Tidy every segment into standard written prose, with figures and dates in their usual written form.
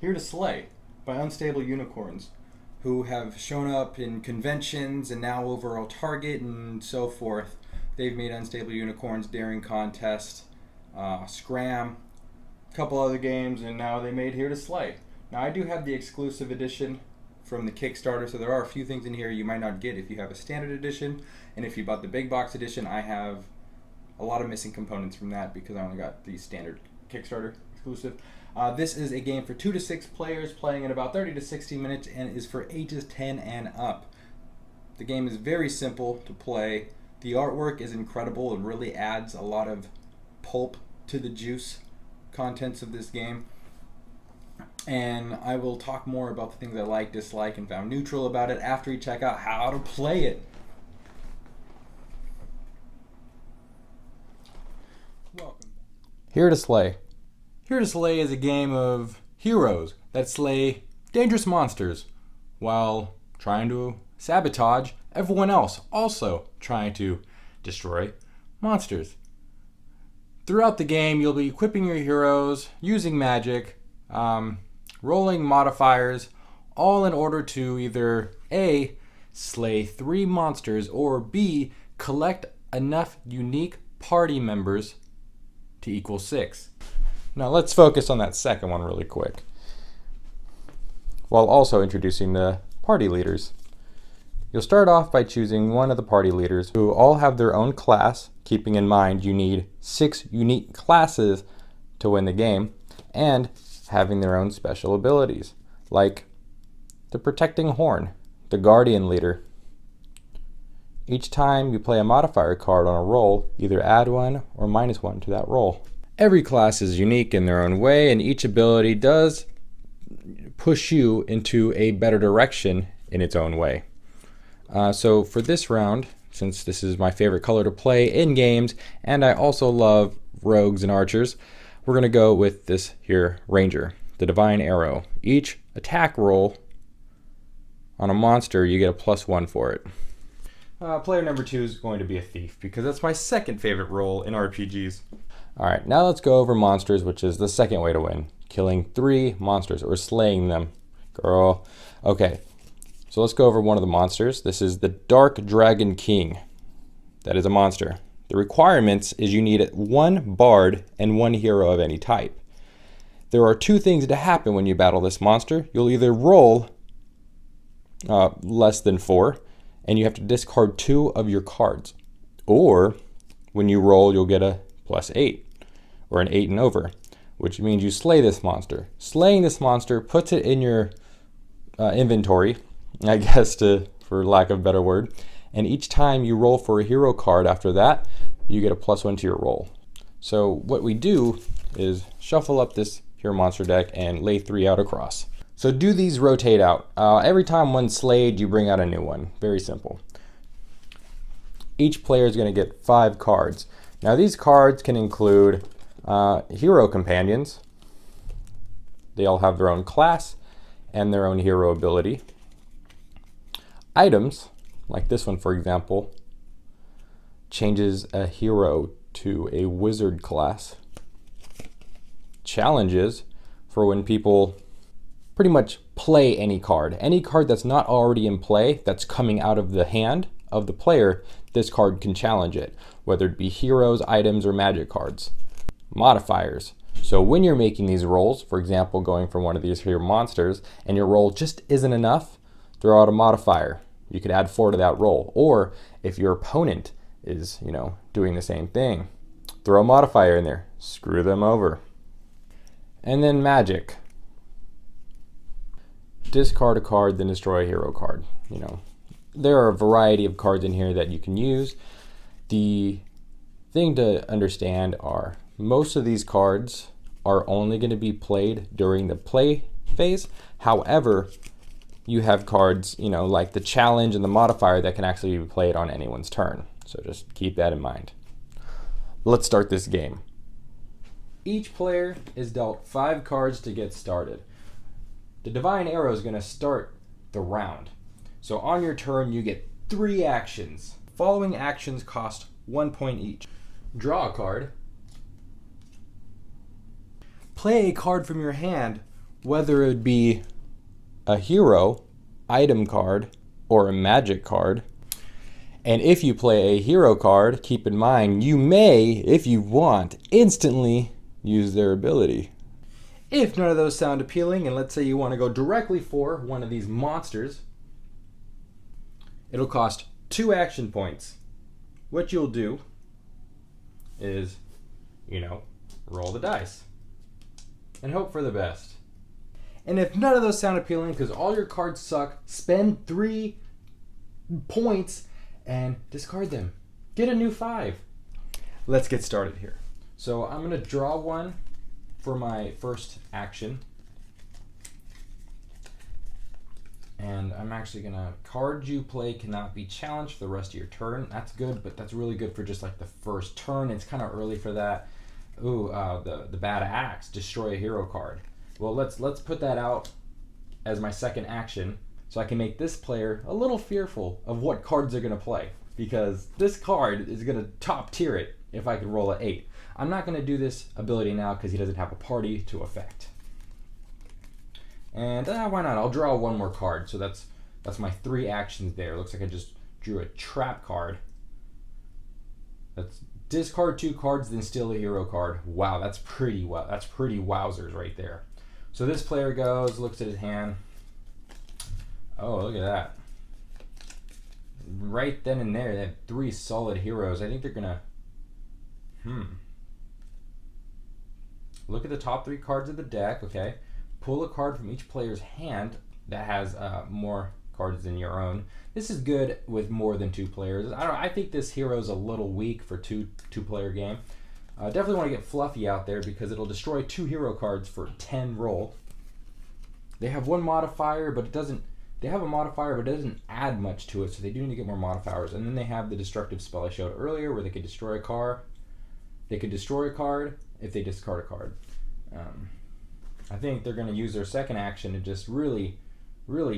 Here to Slay by Unstable Unicorns, who have shown up in conventions and now overall Target and so forth. They've made Unstable Unicorns, Daring Contest, Scram, a couple other games, and now they made Here to Slay. Now I do have the exclusive edition from the Kickstarter, so there are a few things in here you might not get if you have a standard edition, and if you bought the big box edition, I have a lot of missing components from that because I only got the standard Kickstarter exclusive. This is a game for 2 to 6 players playing in about 30 to 60 minutes and is for ages 10 and up. The game is very simple to play. The artwork is incredible. It really adds a lot of pulp to the juice contents of this game. And I will talk more about the things I like, dislike, and found neutral about it after you check out how to play it. Welcome. Here to Slay. Here to Slay is a game of heroes that slay dangerous monsters while trying to sabotage everyone else also trying to destroy monsters. Throughout the game, you'll be equipping your heroes, using magic, rolling modifiers, all in order to either A, slay 3 monsters, or B, collect enough unique party members to equal 6. Now let's focus on that second one really quick, while also introducing the party leaders. You'll start off by choosing one of the party leaders who all have their own class, keeping in mind you need 6 unique classes to win the game, and having their own special abilities, like the Protecting Horn, the Guardian Leader. Each time you play a modifier card on a roll, either add 1 or minus 1 to that roll. Every class is unique in their own way, and each ability does push you into a better direction in its own way. So for this round, since this is my favorite color to play in games, and I also love rogues and archers, we're going to go with this here Ranger, the Divine Arrow. Each attack roll on a monster, you get a +1 for it. Player number 2 is going to be a Thief, because that's my second favorite role in RPGs. Alright, now let's go over monsters, which is the second way to win. Killing 3 monsters, or slaying them. Girl. Okay, so let's go over one of the monsters. This is the Dark Dragon King. That is a monster. The requirements is you need 1 bard and 1 hero of any type. There are 2 things to happen when you battle this monster. You'll either roll less than 4, and you have to discard 2 of your cards. Or, when you roll, you'll get a +8, or an 8 and over, which means you slay this monster. Slaying this monster puts it in your inventory, I guess, for lack of a better word, and each time you roll for a hero card after that, you get a +1 to your roll. So what we do is shuffle up this hero monster deck and lay 3 out across. So do these rotate out. Every time one's slayed, you bring out a new one. Very simple. Each player is going to get 5 cards. Now these cards can include hero companions. They all have their own class and their own hero ability. Items, like this one for example, changes a hero to a wizard class. Challenges, for when people pretty much play any card. Any card that's not already in play, that's coming out of the hand of the player, this card can challenge it, whether it be heroes, items, or magic cards. Modifiers. So when you're making these rolls, for example, going for one of these here monsters, and your roll just isn't enough, throw out a modifier. You could add 4 to that roll. Or if your opponent is, doing the same thing, throw a modifier in there. Screw them over. And then magic. Discard a card, then destroy a hero card. There are a variety of cards in here that you can use. The thing to understand are most of these cards are only going to be played during the play phase. However, you have cards, like the challenge and the modifier that can actually be played on anyone's turn. So just keep that in mind. Let's start this game. Each player is dealt 5 cards to get started. The Divine Arrow is going to start the round. So on your turn, you get 3 actions. Following actions cost 1 point each. Draw a card. Play a card from your hand whether it be a hero, item card, or a magic card. And if you play a hero card, keep in mind you may, if you want, instantly use their ability. If none of those sound appealing, and let's say you want to go directly for one of these monsters, it'll cost 2 action points. What you'll do is, roll the dice and hope for the best. And if none of those sound appealing because all your cards suck, spend 3 points and discard them. Get a new 5. Let's get started here. So I'm going to draw one for my first action. And I'm actually going to, cards you play cannot be challenged for the rest of your turn. That's good, but that's really good for just like the first turn. It's kind of early for that. Ooh, the bad axe, destroy a hero card. Well, let's put that out as my second action so I can make this player a little fearful of what cards they're going to play, because this card is going to top tier it if I could roll an 8. I'm not going to do this ability now because he doesn't have a party to affect. And why not? I'll draw one more card. So that's my 3 actions there. Looks like I just drew a trap card. That's discard 2 cards, then steal a hero card. Wow, that's pretty wowzers right there. So this player goes, looks at his hand. Oh, look at that. Right then and there, they have 3 solid heroes. I think they're gonna look at the top 3 cards of the deck, okay? Pull a card from each player's hand that has more cards than your own. This is good with more than 2 players. I think this hero's a little weak for two-player game. Definitely want to get fluffy out there because it'll destroy 2 hero cards for 10 roll. They have one modifier, but it doesn't. They have a modifier, but it doesn't add much to it, so they do need to get more modifiers. And then they have the destructive spell I showed earlier, where they could destroy a card. They could destroy a card if they discard a card. I think they're going to use their second action to just really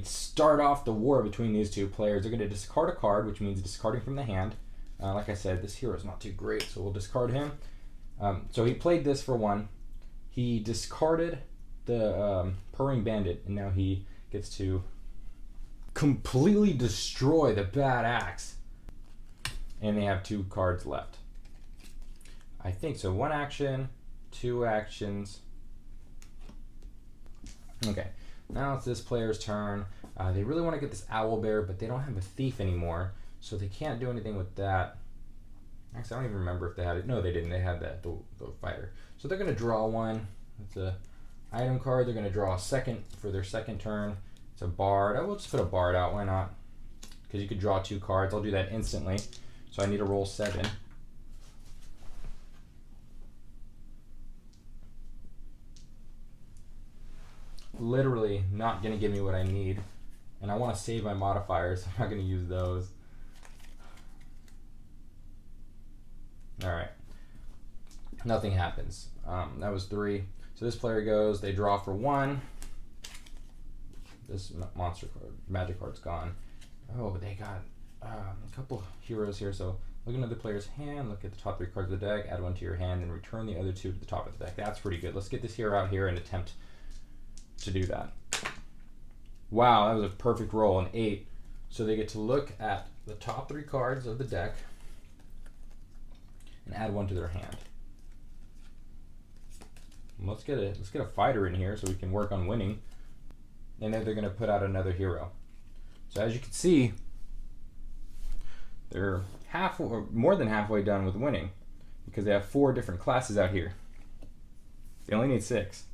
start off the war between these 2 players. They're going to discard a card, which means discarding from the hand. Like I said, this hero is not too great, so we'll discard him. So he played this for 1. He discarded the Purring Bandit, and now he gets to completely destroy the bad axe. And they have 2 cards left. I think so. 1 action, 2 actions. Okay, now it's this player's turn. They really want to get this Owlbear, but they don't have a thief anymore, so they can't do anything with that. Actually, I don't even remember if they had it. No, they didn't. They had the fighter. So they're going to draw one. It's a item card. They're going to draw a second for their second turn. It's a bard. I will just put a bard out. Why not? Because you could draw 2 cards. I'll do that instantly. So I need to roll 7. Literally not going to give me what I need. And I want to save my modifiers, so I'm not going to use those. Alright. Nothing happens. That was 3. So this player goes, they draw for 1. This monster card, magic card's gone. Oh, but they got a couple heroes here. So look at another player's hand, look at the top 3 cards of the deck, add 1 to your hand, and return the other 2 to the top of the deck. That's pretty good. Let's get this hero out here and attempt to do that. Wow, that was a perfect roll, an 8. So they get to look at the top 3 cards of the deck and add 1 to their hand. And let's get a fighter in here so we can work on winning. And then they're going to put out another hero. So as you can see, they're more than halfway done with winning because they have 4 different classes out here. They only need 6.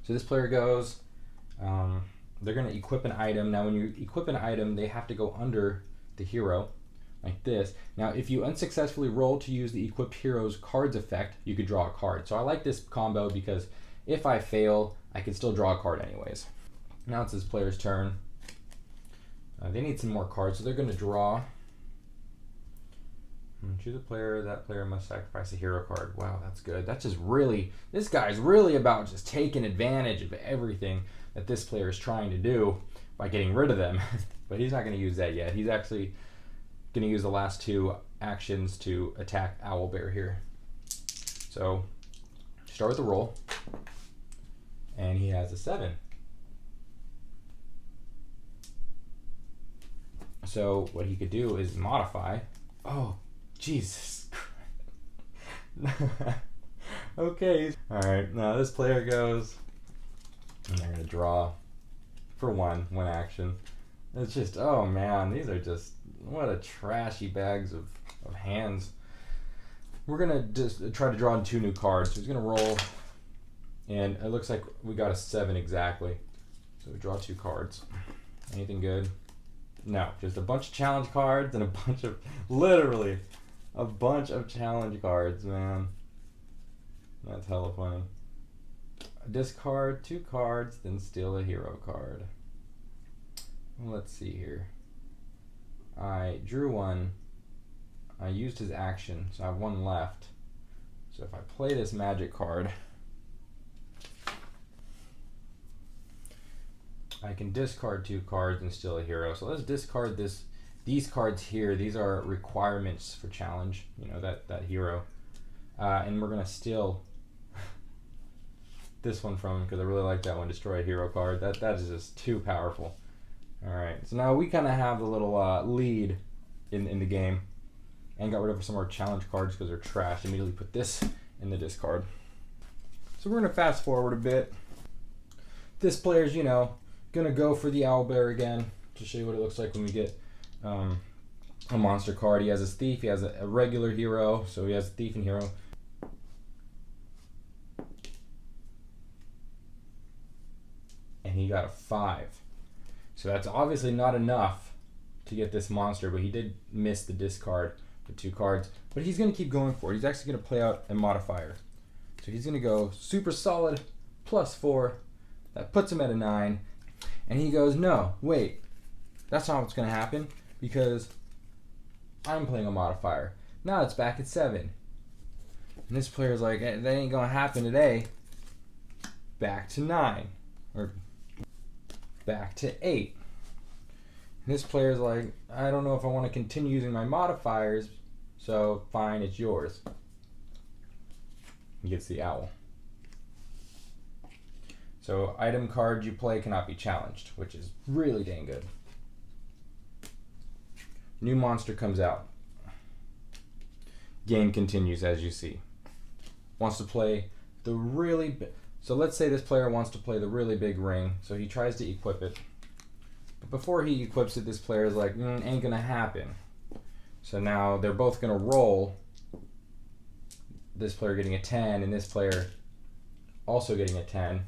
So this player goes, they're going to equip an item. Now when you equip an item, they have to go under the hero, like this. Now if you unsuccessfully roll to use the equipped hero's cards effect, you could draw a card. So I like this combo because if I fail, I can still draw a card anyways. Now it's this player's turn. They need some more cards, so they're going to draw. Choose a player. That player must sacrifice a hero card. Wow, that's good. That's just really, this guy's really about just taking advantage of everything that this player is trying to do by getting rid of them. But he's not going to use that yet. He's actually going to use the last 2 actions to attack Owlbear here. So start with the roll. And he has a 7. So what he could do is modify. Oh, Jesus Christ. Okay. Alright, now this player goes, and they're going to draw for one action. It's just, oh man, these are just, what a trashy bags of hands. We're going to just try to draw in 2 new cards. So he's going to roll, and it looks like we got a 7 exactly. So we draw 2 cards. Anything good? No, just a bunch of challenge cards and a bunch of, literally, a bunch of challenge cards, man. That's hella funny. Discard 2 cards, then steal a hero card. Let's see here. I drew 1. I used his action, so I have 1 left. So if I play this magic card, I can discard 2 cards and steal a hero. So let's discard these cards here. These are requirements for challenge, you know, that hero. And we're gonna steal this one from him because I really like that one. Destroy a hero card. That is just too powerful. All right, so now we kind of have the little lead in the game, and got rid of some of our challenge cards because they're trash. Immediately put this in the discard. So we're gonna fast forward a bit. This player's, you know, gonna go for the owlbear again to show you what it looks like when we get a monster card. He has his thief. He has a regular hero, so he has a thief and hero. And he got a 5. So that's obviously not enough to get this monster, but he did miss the discard with 2 cards. But he's going to keep going for it. He's actually going to play out a modifier. So he's going to go super solid +4. That puts him at a 9. And he goes, no, wait, that's not what's going to happen because I'm playing a modifier. Now it's back at 7. And this player's like, that ain't going to happen today. Back to 9. Or back to 8. And this player's like, I don't know if I want to continue using my modifiers, so fine, it's yours. He gets the owl. So item card you play cannot be challenged, which is really dang good. New monster comes out. Game continues as you see. Wants to play the really big. So let's say this player wants to play the really big ring, so he tries to equip it. But before he equips it, this player is like, ain't gonna happen. So now they're both gonna roll. This player getting a 10 and this player also getting a 10.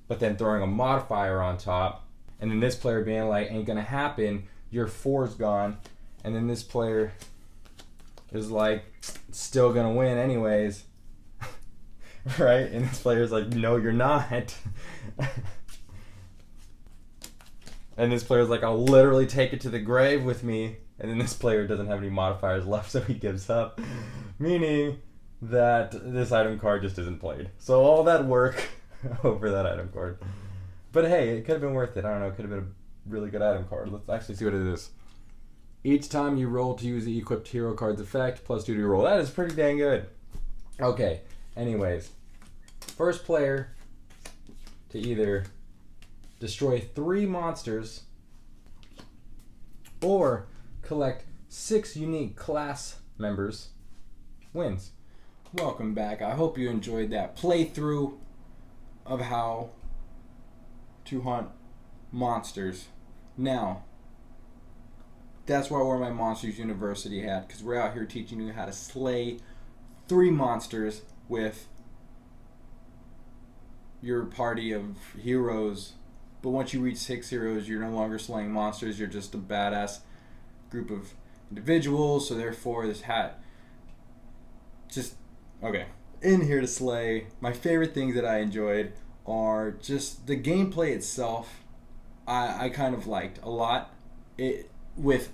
But then throwing a modifier on top. And then this player being like, ain't gonna happen, your 4's gone. And then this player is like, still gonna win anyways. Right? And this player's like, no, you're not. And this player's like, I'll literally take it to the grave with me. And then this player doesn't have any modifiers left, so he gives up. Meaning that this item card just isn't played. So all that work over that item card. But hey, it could have been worth it. I don't know, it could have been a really good item card. Let's actually see what it is. Each time you roll to use the equipped hero card's effect, +2 to your roll. That is pretty dang good. Okay, anyways. First player to either destroy 3 monsters or collect 6 unique class members wins. Welcome back. I hope you enjoyed that playthrough of how to hunt monsters. Now, that's why I wore my Monsters University hat, because we're out here teaching you how to slay 3 monsters with your party of heroes. But once you reach 6 heroes, you're no longer slaying monsters, you're just a badass group of individuals. So therefore this hat just, okay, in here to slay. My favorite things that I enjoyed are just the gameplay itself. I kind of liked a lot it with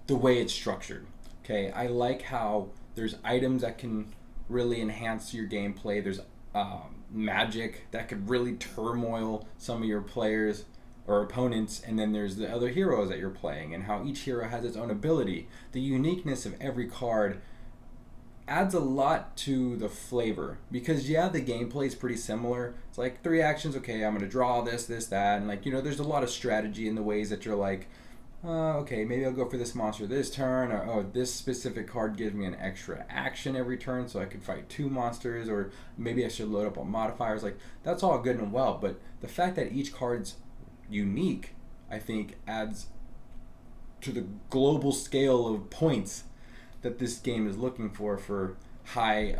the way it's structured. Okay, I like how there's items that can really enhance your gameplay. There's magic that could really turmoil some of your players or opponents, and then there's the other heroes that you're playing and how each hero has its own ability. The uniqueness of every card adds a lot to the flavor, because yeah, the gameplay is pretty similar. It's like 3 actions, okay, I'm gonna draw this, that, and like, you know, there's a lot of strategy in the ways that you're like, okay, maybe I'll go for this monster this turn, or oh, this specific card gives me an extra action every turn so I can fight 2 monsters, or maybe I should load up on modifiers. Like, that's all good and well, but the fact that each card's unique, I think, adds to the global scale of points that this game is looking for high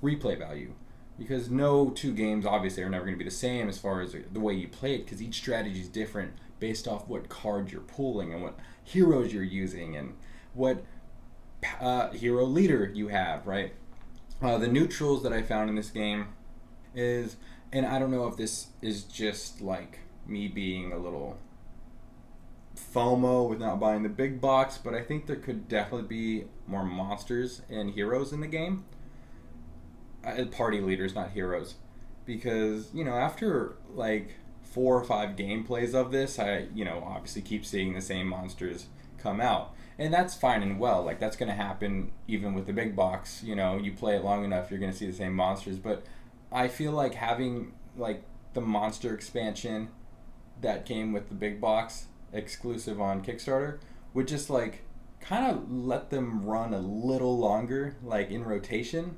replay value. Because no 2 games obviously are never going to be the same as far as the way you play it, because each strategy is different based off what cards you're pulling and what heroes you're using and what hero leader you have, right? The neutrals that I found in this game is, and I don't know if this is just like me being a little FOMO with not buying the big box, but I think there could definitely be more monsters and heroes in the game. Party leaders, not heroes. Because, you know, after like 4 or 5 gameplays of this, I, you know, obviously keep seeing the same monsters come out. And that's fine and well. Like, that's going to happen even with the big box. You know, you play it long enough, you're going to see the same monsters. But I feel like having like the monster expansion that came with the big box exclusive on Kickstarter would just like kind of let them run a little longer, like in rotation.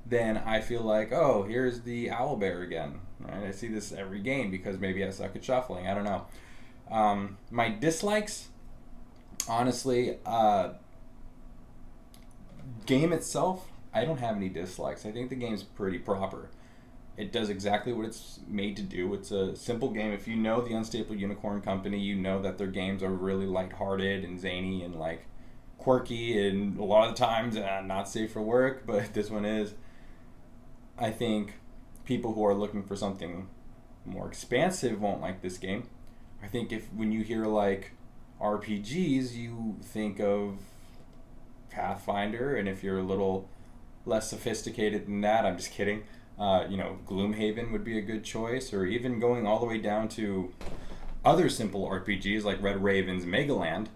Then I feel like, oh, here's the owlbear again. Right? I see this every game because maybe I suck at shuffling. I don't know. My dislikes, honestly, game itself, I don't have any dislikes. I think the game's pretty proper. It does exactly what it's made to do. It's a simple game. If you know the Unstable Unicorn Company, you know that their games are really lighthearted and zany and like quirky, and a lot of the times not safe for work, but this one is. I think people who are looking for something more expansive won't like this game. I think when you hear like RPGs, you think of Pathfinder, and if you're a little less sophisticated than that, I'm just kidding. You know, Gloomhaven would be a good choice, or even going all the way down to other simple RPGs like Red Raven's Megaland.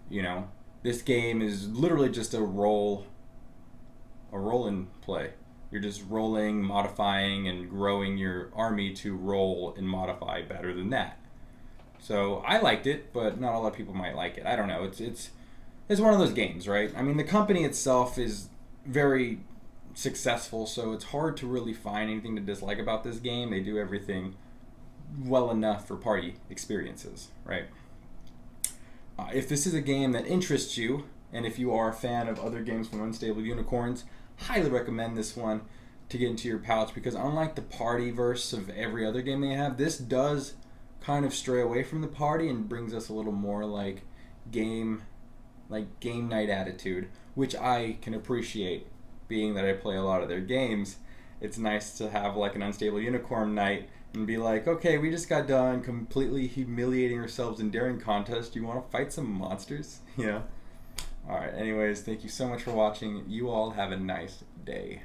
You know, this game is literally just a roll and play. You're just rolling, modifying, and growing your army to roll and modify better than that. So I liked it, but not a lot of people might like it. I don't know. It's one of those games, right? I mean, the company itself is very successful, so it's hard to really find anything to dislike about this game. They do everything well enough for party experiences, right? If this is a game that interests you, and if you are a fan of other games from Unstable Unicorns, highly recommend this one to get into your pouch, because unlike the party verse of every other game they have, this does kind of stray away from the party and brings us a little more like game night attitude, which I can appreciate, being that I play a lot of their games. It's nice to have like an Unstable Unicorn night and be like, okay, we just got done completely humiliating ourselves in daring contest. You want to fight some monsters? Yeah. Alright, anyways, thank you so much for watching. You all have a nice day.